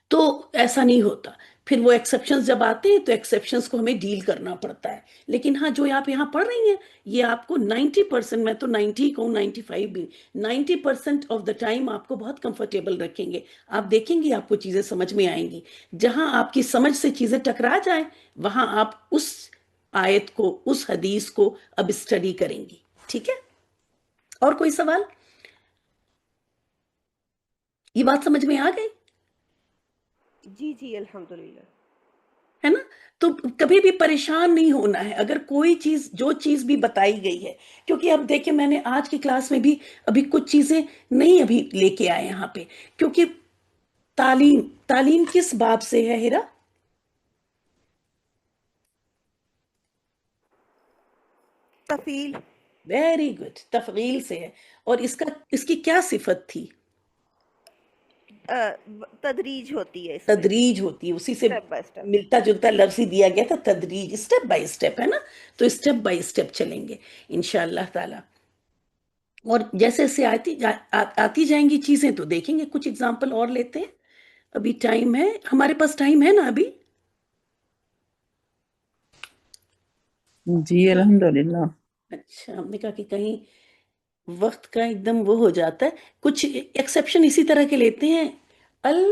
تو ایسا نہیں ہوتا. پھر وہ ایکسیپشنز جب آتے ہیں تو ایکسیپشنز کو ہمیں ڈیل کرنا پڑتا ہے. لیکن ہاں، جو آپ یہاں پڑھ رہی ہیں یہ آپ کو 90%، میں تو 90 کہوں، 95 بھی، 90% آف دا ٹائم آپ کو بہت کمفرٹیبل رکھیں گے. آپ دیکھیں گی آپ کو چیزیں سمجھ میں آئیں گی. جہاں آپ کی سمجھ سے چیزیں ٹکرا جائیں وہاں آپ اس آیت کو، اس حدیث کو اب اسٹڈی کریں گی. ٹھیک ہے؟ اور کوئی سوال؟ یہ بات سمجھ میں آ گئی جی جی الحمدللہ. ہے نا؟ تو کبھی بھی پریشان نہیں ہونا ہے اگر کوئی چیز، جو چیز بھی بتائی گئی ہے. کیونکہ اب دیکھیں، میں نے آج کی کلاس میں بھی ابھی کچھ چیزیں نہیں ابھی لے کے آئے یہاں پہ، کیونکہ تعلیم کس باب سے ہے ہیرا؟ تفیل. ویری گڈ، تفعیل سے ہے. اور اس کی کیا صفت تھی؟ تدریج ہوتی ہے اس میں، تدریج ہوتی ہے. اسی سے اسٹیپ بائی اسٹیپ. ملتا جلتا لفظ ہی دیا گیا تھا، تدریج، اسٹیپ بائی اسٹیپ، ہے نا؟ تو اسٹیپ بائی اسٹیپ چلیں گے انشاءاللہ تعالی. اور جیسے جیسے آتی جائیں گی چیزیں تو دیکھیں گے. کچھ اگزامپل اور لیتے ہیں. ابھی ٹائم ہے ہمارے پاس، ٹائم ہے نا ابھی؟ جی الحمدللہ. اچھا، ہم نے کہا کہ کہیں وقت کا ایک دم وہ ہو جاتا ہے. کچھ ایکسیپشن اسی طرح کے لیتے ہیں. ال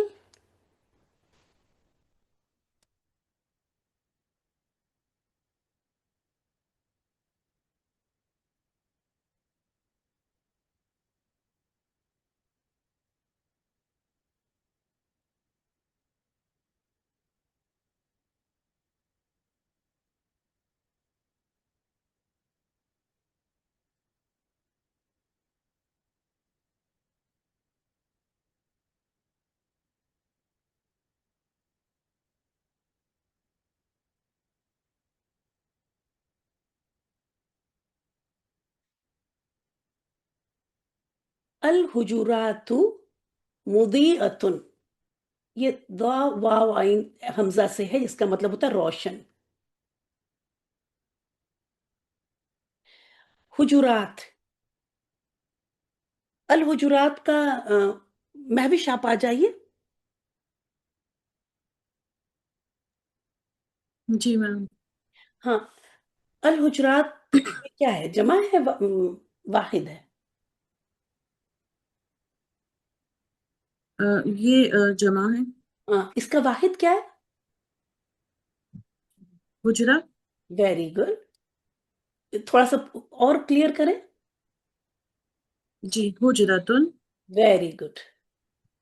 الحجرات مضیئۃ، یہ ضا واو عین حمزہ سے ہے، جس کا مطلب ہوتا ہے روشن. حجرات، الحجرات کا مہوش آپ آ جائیے. جی میم. ہاں، الحجرات یہ کیا ہے؟ جمع ہے، واحد ہے؟ یہ جمع ہے. ہاں، اس کا واحد کیا ہے؟ حجرہ. Very good. تھوڑا سا اور کلیئر کریں. جی حجرتن. ویری گڈ،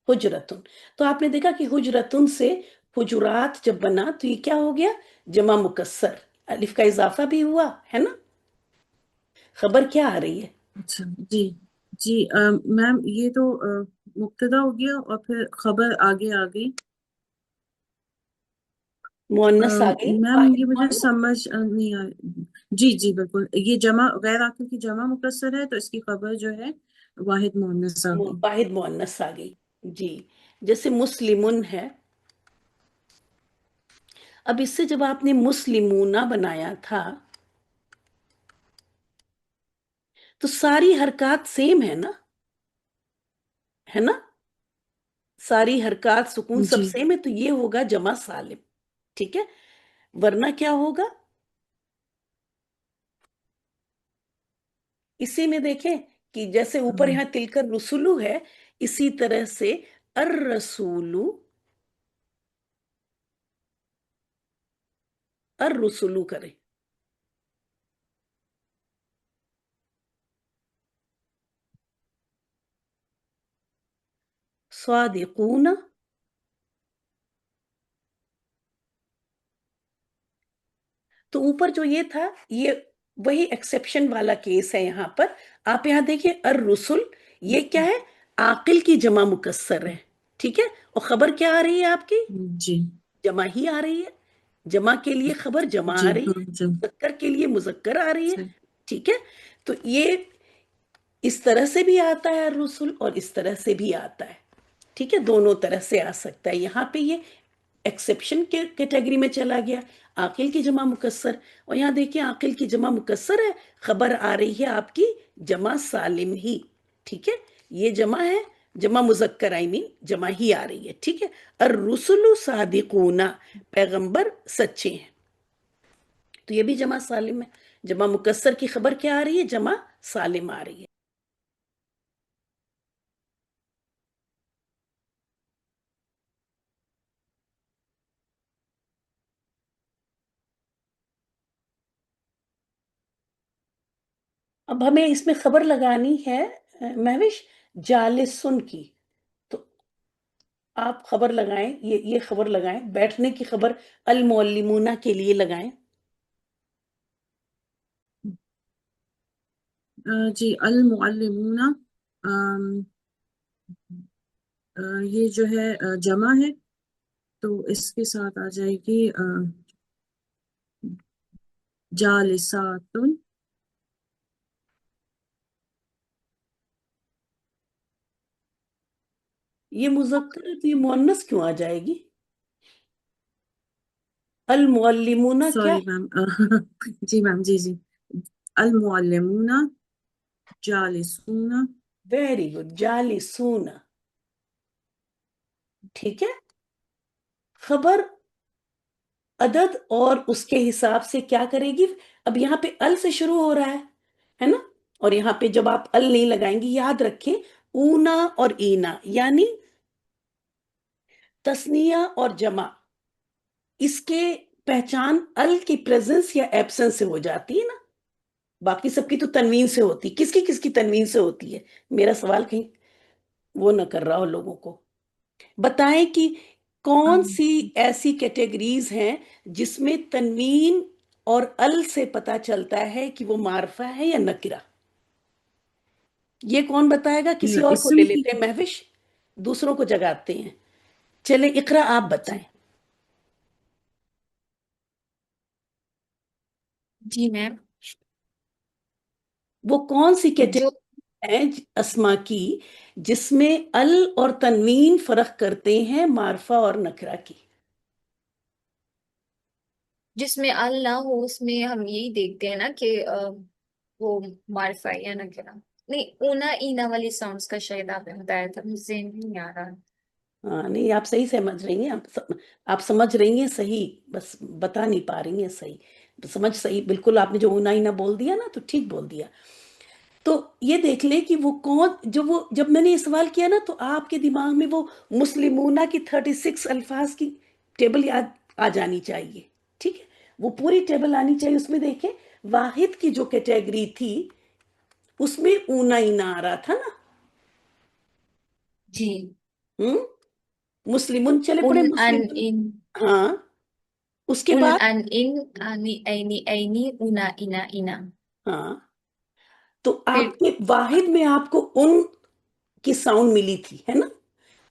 حجرتن. تو آپ نے دیکھا کہ حجرتن سے حجرات جب بنا تو یہ کیا ہو گیا؟ جمع مکسر. الف کا اضافہ بھی ہوا ہے نا. خبر کیا آ رہی ہے؟ اچھا جی. جی میم یہ تو مبتدا ہو گیا اور پھر خبر آگے آ گئی. مؤنث آ گئی، میم واحد یہ مجھے مؤنث. سمجھ نہیں آئی. جی جی بالکل، یہ جمع غیر عاقل کی جمع مکسر ہے تو اس کی خبر جو ہے واحد مؤنث آ گئی. واحد مؤنث آ گئی. جی، جیسے مسلمن ہے. اب اس سے جب آپ نے مسلمونہ بنایا تھا تو ساری حرکات سیم ہے نا، ہے نا؟ ساری حرکات سکون سب جی سیم ہے، تو یہ ہوگا جمع سالم. ٹھیک ہے؟ ورنہ کیا ہوگا؟ اسی میں دیکھیں کہ جیسے اوپر یہاں تلکر رسولو ہے، اسی طرح سے الرسولو، الرسولو کریں. صادقون، تو اوپر جو یہ تھا یہ وہی ایکسیپشن والا کیس ہے یہاں پر. آپ یہاں دیکھیے الرسل یہ کیا ہے؟ عاقل کی جمع مکسر ہے. ٹھیک ہے. اور خبر کیا آ رہی ہے آپ کی؟ جی جمع ہی آ رہی ہے. جمع کے لیے خبر جمع جی آ رہی ہاں ہے, جی مذکر کے لیے مذکر آ رہی ہے. صحیح ٹھیک ہے. تو یہ اس طرح سے بھی آتا ہے الرسل اور اس طرح سے بھی آتا ہے. ٹھیک ہے. دونوں طرح سے آ سکتا ہے. یہاں پہ یہ ایکسیپشن کے کیٹیگری میں چلا گیا, عاقل کی جمع مکسر. اور یہاں دیکھیں عاقل کی جمع مکسر ہے, خبر آ رہی ہے آپ کی جمع سالم ہی. ٹھیک ہے. یہ جمع ہے, جمع مذکر جمع ہی آ رہی ہے. ٹھیک ہے. الرسل صادقون, پیغمبر سچے ہیں. تو یہ بھی جمع سالم ہے. جمع مکسر کی خبر کیا آ رہی ہے؟ جمع سالم آ رہی ہے. اب ہمیں اس میں خبر لگانی ہے مہوش جالسن کی. تو آپ خبر لگائیں, یہ خبر لگائیں, بیٹھنے کی خبر المعلمون کے لیے لگائیں. جی المعلمون یہ جو ہے جمع ہے تو اس کے ساتھ آ جائے گی جالسات. یہ مذکر ہے تو یہ مؤنث کیوں آ جائے گی؟ المعلمون کیا سوری میم جی میم جی جی المعلمون جالسون. ویری گڈ, جالسون. ٹھیک ہے. خبر عدد اور اس کے حساب سے کیا کرے گی؟ اب یہاں پہ ال سے شروع ہو رہا ہے نا. اور یہاں پہ جب آپ ال نہیں لگائیں گی, یاد رکھیں اونا اور اینا یعنی تسنیہ اور جمع, اس کے پہچان ال کی پریزنس یا ایبسنس سے ہو جاتی ہے نا. باقی سب کی تو تنوین سے ہوتی. کس کی تنوین سے ہوتی ہے؟ میرا سوال کہیں وہ نہ کر رہا ہو لوگوں کو. بتائیں کہ کون سی ایسی کیٹیگریز ہیں جس میں تنوین اور ال سے پتا چلتا ہے کہ وہ معرفہ ہے یا نکرہ؟ یہ کون بتائے گا؟ کسی اور کو لے اسم کی لیتے ہیں مہوش, دوسروں کو جگاتے ہیں. چلیں اقرا آپ بتائیں. جی میم. وہ کون سی جو کیٹیگری ہیں اسما کی جس میں ال اور تنوین فرق کرتے ہیں معرفہ اور نکرہ کی؟ جس میں ال نہ ہو اس میں ہم یہی دیکھتے ہیں نا کہ وہ معرفہ ہے یا نکرہ. نہیں اونا اینا والی ساؤنڈز کا شاید آپ نے بتایا تھا, مجھے ذہن میں نہیں آ رہا. ہاں نہیں, آپ صحیح سمجھ رہی ہیں, آپ سمجھ رہی ہیں صحیح, بس بتا نہیں پا رہی ہیں صحیح. سمجھ صحیح بالکل, آپ نے جو اونا اینا بول دیا نا تو ٹھیک بول دیا. تو یہ دیکھ لیں کہ وہ کون, جب میں نے یہ سوال کیا نا تو آپ کے دماغ میں وہ مسلمونہ کی 36 الفاظ کی ٹیبل یاد آ جانی چاہیے. ٹھیک ہے. وہ پوری ٹیبل آنی چاہیے. اس میں دیکھیں واحد کی جو کیٹیگری تھی اس میں اونا اینا آ رہا تھا نا. جی. مسلمون چلے پڑے ان ان مسلمون. ان ہاں. اس کے ان بعد ان ان آنی اینی اینی اونا اینا اینا. ہاں, تو پھر آپ کے واحد میں آپ کو ان کی ساؤنڈ ملی تھی ہے نا.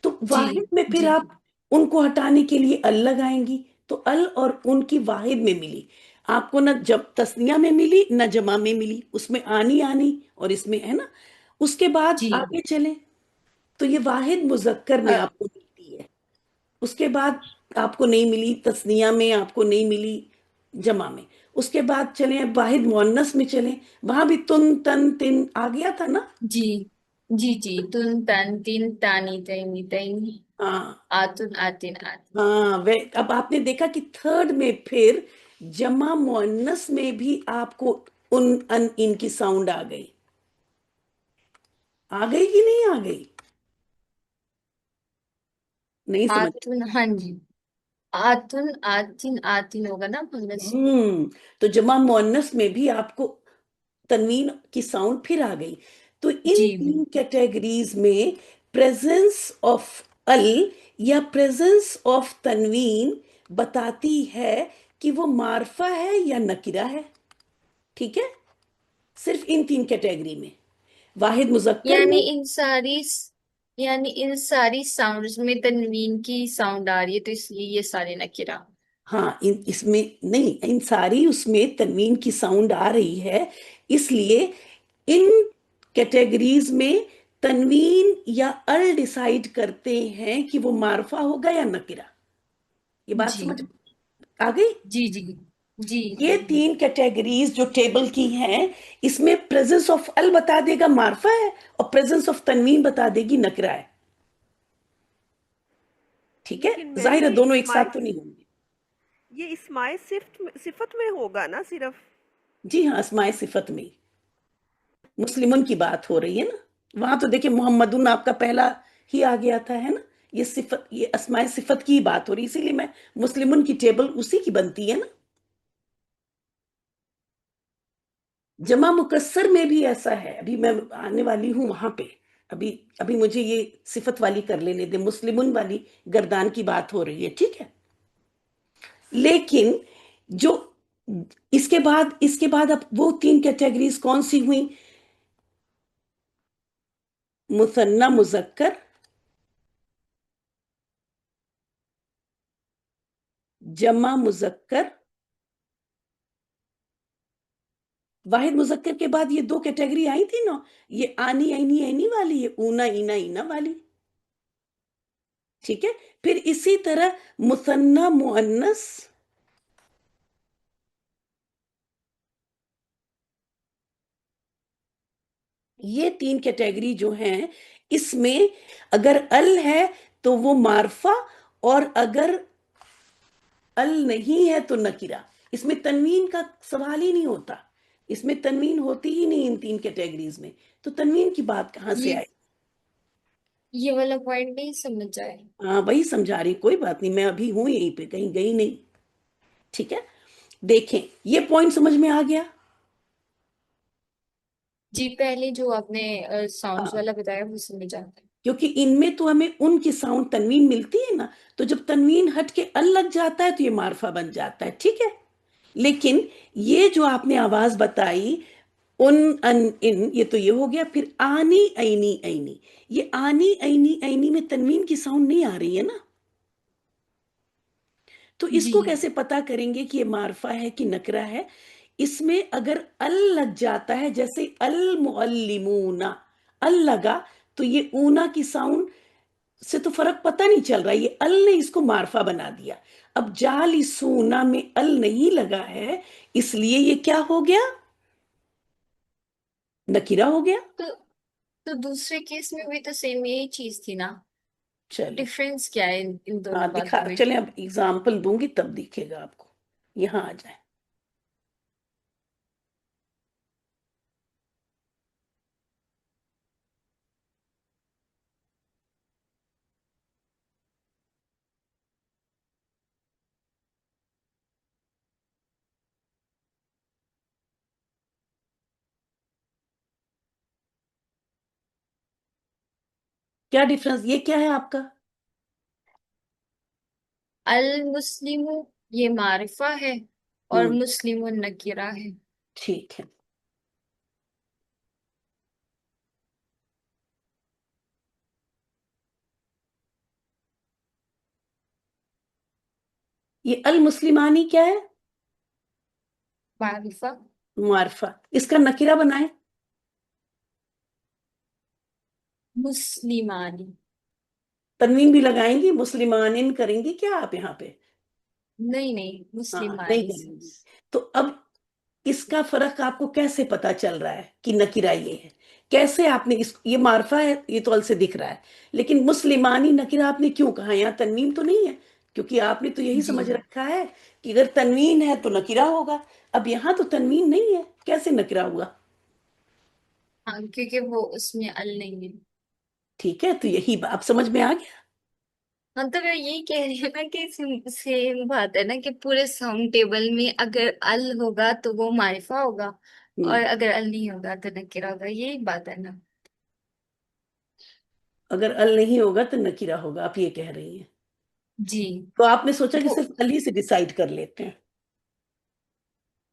تو جی واحد میں پھر جی آپ ان کو ہٹانے کے لیے ال لگائیں گی تو ال اور ان کی واحد میں ملی. آپ کو نہ جب تسنیہ میں ملی نہ جمع میں ملی, اس میں آنی آنی اور اس میں ہے نا. اس کے بعد جی. آگے چلیں تو یہ واحد مذکر میں آپ کو ملتی ہے. اس کے بعد آپ کو نہیں ملی تسنیہ میں, آپ کو نہیں ملی جمع میں. اس کے بعد چلیں واحد مؤنث میں چلیں, وہاں بھی تن تن تن آ گیا تھا نا. جی جی جی تن تن تین تانی تینی تینی ہاں آتن آتن آتن. ہاں. اب آپ نے دیکھا کہ تھرڈ میں پھر جمع مؤنث میں بھی آپ کو ان کی ساؤنڈ آ گئی. آ گئی کہ نہیں آ گئی؟ نہیں سمجھ. آتن ہاں جی. آتن آتن آتن ہوگا نا مؤنث. تو جمع مؤنث میں بھی آپ کو تنوین کی ساؤنڈ پھر آ گئی. تو ان جی تین کیٹیگریز میں پریزنس آف ال یا پریزنس آف تنوین بتاتی ہے کہ وہ معرفہ ہے یا نکرہ ہے. ٹھیک ہے، صرف ان 3 کیٹیگری میں. واحد مذکر یعنی میں ان ساری ساؤنڈز میں تنوین کی ساؤنڈ آ رہی ہے تو اس لیے یہ سارے نکرہ. ہاں، اس میں نہیں، ان ساری اس میں تنوین کی ساؤنڈ آ رہی ہے، اس لیے ان کیٹیگریز میں تنوین یا ال ڈیسائیڈ کرتے ہیں کہ وہ معرفہ ہوگا یا نکرہ. یہ بات جی سمجھ آ گئی؟ جی جی جی. یہ 3 کیٹیگریز جو ٹیبل کی ہیں، اس میں پریزنس آف ال بتا دے گا معرفہ ہے، اور پریزنس آف تنوین بتا دے گی نکرہ ہے. ٹھیک ہے، لیکن میم ظاہر ہے یہ دونوں ایک اسماء ساتھ تو نہیں ہوں گے. یہ اسماء صفت میں ہوگا نا صرف. جی ہاں، اسماء صفت میں مسلمن کی بات ہو رہی ہے نا. وہاں تو دیکھیں محمدن آپ کا پہلا ہی آ گیا تھا، ہے نا. یہ صفت، یہ اسماء صفت کی بات ہو رہی ہے، اسی لیے میں مسلمن کی ٹیبل اسی کی بنتی ہے نا. جمع مکسر میں بھی ایسا ہے، ابھی میں آنے والی ہوں وہاں پہ. ابھی مجھے یہ صفت والی کر لینے دیں، مسلمن والی گردان کی بات ہو رہی ہے. ٹھیک ہے، لیکن جو اس کے بعد اب وہ 3 کیٹیگریز کون سی ہوئیں؟ مثنی مذکر، جمع مذکر. واحد مذکر کے بعد یہ 2 کیٹیگری آئی تھی نا، یہ آنی عینی عینی والی، یہ اونا اینا اینا والی. ٹھیک ہے، پھر اسی طرح مثنی مؤنث، یہ 3 کیٹیگری جو ہیں، اس میں اگر ال ہے تو وہ معرفہ، اور اگر ال نہیں ہے تو نکرہ. اس میں تنوین کا سوال ہی نہیں ہوتا، اس میں تنوین ہوتی ہی نہیں ان 3 کیٹیگریز میں. تو تنوین کی بات کہاں سے یہ آئی؟ یہ والا پوائنٹ نہیں سمجھ آئے. ہاں وہی سمجھا رہی، کوئی بات نہیں، میں ابھی ہوں یہیں پہ، کہیں گئی نہیں. ٹھیک ہے، دیکھیں یہ پوائنٹ سمجھ میں آ گیا. جی پہلے جو آپ نے ہاں، ساؤنڈز والا بتایا وہ سمجھ آتا ہے. کیونکہ ان میں تو ہمیں ان کی ساؤنڈ تنوین ملتی ہے نا، تو جب تنوین ہٹ کے ال لگ جاتا ہے تو یہ معرفہ بن جاتا ہے. ٹھیک ہے، لیکن یہ جو آپ نے آواز بتائی ان ان ان، یہ تو یہ ہو گیا. پھر آنی عینی عینی، یہ آنی عینی عینی میں تنوین کی ساؤنڈ نہیں آ رہی ہے نا. تو اس جی کو کیسے پتا کریں گے کہ یہ معرفہ ہے کہ نکرہ ہے؟ اس میں اگر ال لگ جاتا ہے، جیسے المعلمون، ال لگا تو یہ اونا کی ساؤنڈ سے تو فرق پتہ نہیں چل رہا، یہ ال نے اس کو معرفہ بنا دیا. اب جالسونا میں ال نہیں لگا ہے، اس لیے یہ کیا ہو گیا؟ نکرہ ہو گیا. تو تو دوسرے کیس میں بھی تو سیم یہی چیز تھی نا. چلیں، ڈفرینس کیا ہے ان ہاں دونوں دکھا، باتوں میں؟ چلیں اب ایگزامپل دوں گی تب دکھے گا آپ کو. یہاں آ جائیں. کیا ڈفرنس، یہ کیا ہے آپ کا؟ المسلم یہ معرفہ ہے اور ہوں، مسلم نکرہ ہے. ٹھیک ہے. یہ المسلمانی کیا ہے؟ معرفہ. معرفہ. اس کا نکرہ بنائیں. مسلمانی. تنوین بھی لگائیں گی، مسلمان کریں گی کیا آپ یہاں پہ؟ نہیں نہیں، ہاں نہیں مسلمانی کریں گی. تو اب اس کا فرق آپ کو کیسے پتا چل رہا ہے کہ نکرہ یہ ہے؟ کیسے آپ نے یہ معرفہ ہے، یہ تو ال سے دکھ رہا ہے، لیکن مسلمانی نکرہ آپ نے کیوں کہا؟ یہاں تنوین تو نہیں ہے، کیونکہ آپ نے تو یہی جی. سمجھ رکھا ہے کہ اگر تنوین ہے تو نکرہ ہوگا. اب یہاں تو تنوین نہیں ہے، کیسے نکرہ ہوا؟ ہاں کیونکہ وہ اس میں ال نہیں ہے. ٹھیک ہے، تو یہی اب سمجھ میں آ گیا. ہاں تو میں یہی کہہ رہی ہوں نا کہ سیم بات ہے نا کہ پورے ساؤنڈ ٹیبل میں اگر ال ہوگا تو وہ معرفہ ہوگا ہوں، اور اگر ال نہیں ہوگا تو نکرہ ہوگا. یہی بات ہے نا. اگر ال نہیں ہوگا تو نکرہ ہوگا، آپ یہ کہہ رہی ہیں. جی. تو آپ نے سوچا کہ وہ صرف ال ہی سے ڈیسائیڈ کر لیتے ہیں.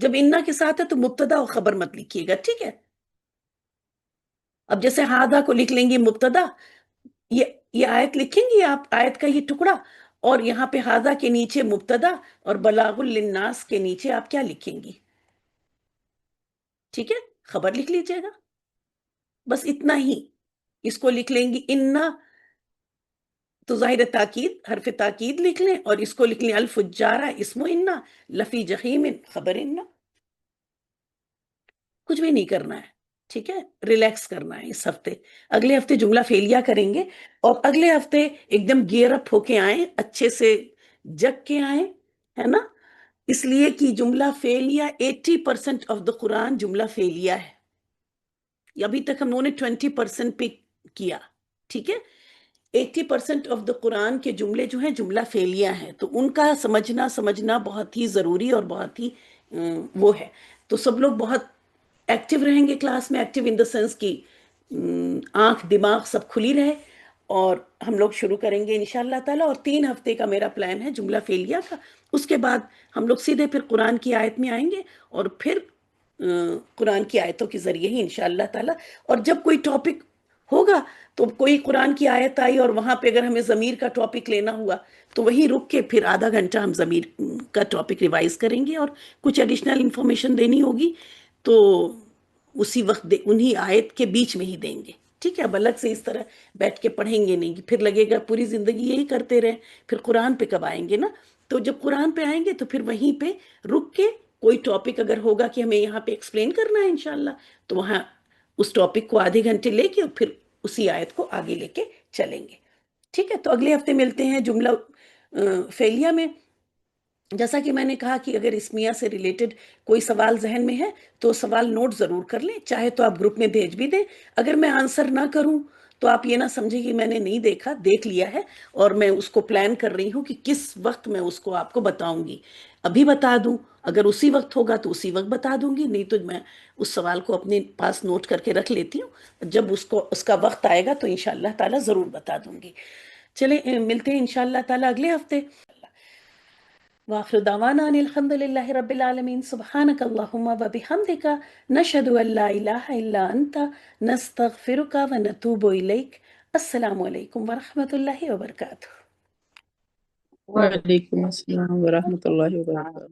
جب انا کے ساتھ ہے تو مبتدا اور خبر مت لکھیے گا، ٹھیک ہے؟ اب جیسے ہادہ کو لکھ لیں گے مبتدا، یہ آیت لکھیں گی آپ، آیت کا یہ ٹکڑا، اور یہاں پہ ہادہ کے نیچے مبتدا اور بلاغ للناس کے نیچے آپ کیا لکھیں گی؟ ٹھیک ہے، خبر لکھ لیجیے گا، بس اتنا ہی. اس کو لکھ لیں گی انا، تو ظاہر تاکید، حرف تاکید لکھ لیں، اور اس کو لکھ لیں الفجارہ اسم انا لفی جہیم خبر انا. کچھ بھی نہیں کرنا ہے، ٹھیک ہے؟ ریلیکس کرنا ہے اس ہفتے. اگلے ہفتے جملہ فعلیہ کریں گے، اور اگلے ہفتے ایک دم گیئر اپ ہو کے آئیں، اچھے سے جگ کے آئیں، ہے نا؟ اس لیے کہ جملہ فعلیہ 80% آف دا قرآن جملہ فعلیہ ہے. ابھی تک ہم نے 20% پہ کیا، ٹھیک ہے؟ 80% آف دا قرآن کے جملے جو ہیں جملہ فعلیہ ہیں، تو ان کا سمجھنا بہت ہی ضروری اور بہت ہی وہ ہے. تو سب لوگ بہت ایکٹیو رہیں گے کلاس میں، ایکٹیو ان دا سینس کی آنکھ دماغ سب کھلی رہے، اور ہم لوگ شروع کریں گے انشاءاللہ تعالیٰ. اور 3 ہفتے کا میرا پلان ہے جملہ فعلیہ کا. اس کے بعد ہم لوگ سیدھے پھر قرآن کی آیت میں آئیں گے، اور پھر قرآن کی آیتوں کے ذریعے ہی انشاءاللہ تعالیٰ. اور جب کوئی ٹاپک ہوگا تو کوئی قرآن کی آیت آئی اور وہاں پہ اگر ہمیں ضمیر کا ٹاپک لینا ہوا تو وہیں رک کے پھر آدھا گھنٹہ ہم ضمیر کا ٹاپک ریوائز کریں گے، اور کچھ ایڈیشنل انفارمیشن دینی ہوگی تو اسی وقت انہی آیت کے بیچ میں ہی دیں گے، ٹھیک ہے؟ اب الگ سے اس طرح بیٹھ کے پڑھیں گے نہیں، پھر لگے گا پوری زندگی یہی کرتے رہیں، پھر قرآن پہ کب آئیں گے نا؟ تو جب قرآن پہ آئیں گے تو پھر وہیں پہ رک کے کوئی ٹاپک اگر ہوگا کہ ہمیں یہاں پہ ایکسپلین کرنا ہے انشاءاللہ، تو وہاں اس ٹاپک کو آدھے گھنٹے لے کے اور پھر اسی آیت کو آگے لے کے چلیں گے، ٹھیک ہے؟ تو اگلے ہفتے ملتے ہیں جملہ فعلیہ میں. جیسا کہ میں نے کہا کہ اگر اسمیہ سے ریلیٹڈ کوئی سوال ذہن میں ہے تو سوال نوٹ ضرور کر لیں، چاہے تو آپ گروپ میں بھیج بھی دیں. اگر میں آنسر نہ کروں تو آپ یہ نہ سمجھیں کہ میں نے نہیں دیکھا، دیکھ لیا ہے، اور میں اس کو پلان کر رہی ہوں کہ کس وقت میں اس کو آپ کو بتاؤں گی. ابھی بتا دوں، اگر اسی وقت ہوگا تو اسی وقت بتا دوں گی، نہیں تو میں اس سوال کو اپنے پاس نوٹ کر کے رکھ لیتی ہوں، جب اس کا وقت آئے گا تو انشاءاللہ تعالیٰ ضرور بتا دوں گی. چلیں ملتے ہیں انشاءاللہ تعالیٰ اگلے ہفتے. وآخر دعوانا ان الحمد لله رب العالمين. سبحانك اللهم وبحمدك نشهد ان لا اله الا انت نستغفرك ونتوب اليك. السلام علیکم ورحمۃ اللہ وبرکاتہ. وعلیکم السلام ورحمۃ اللہ وبرکاتہ.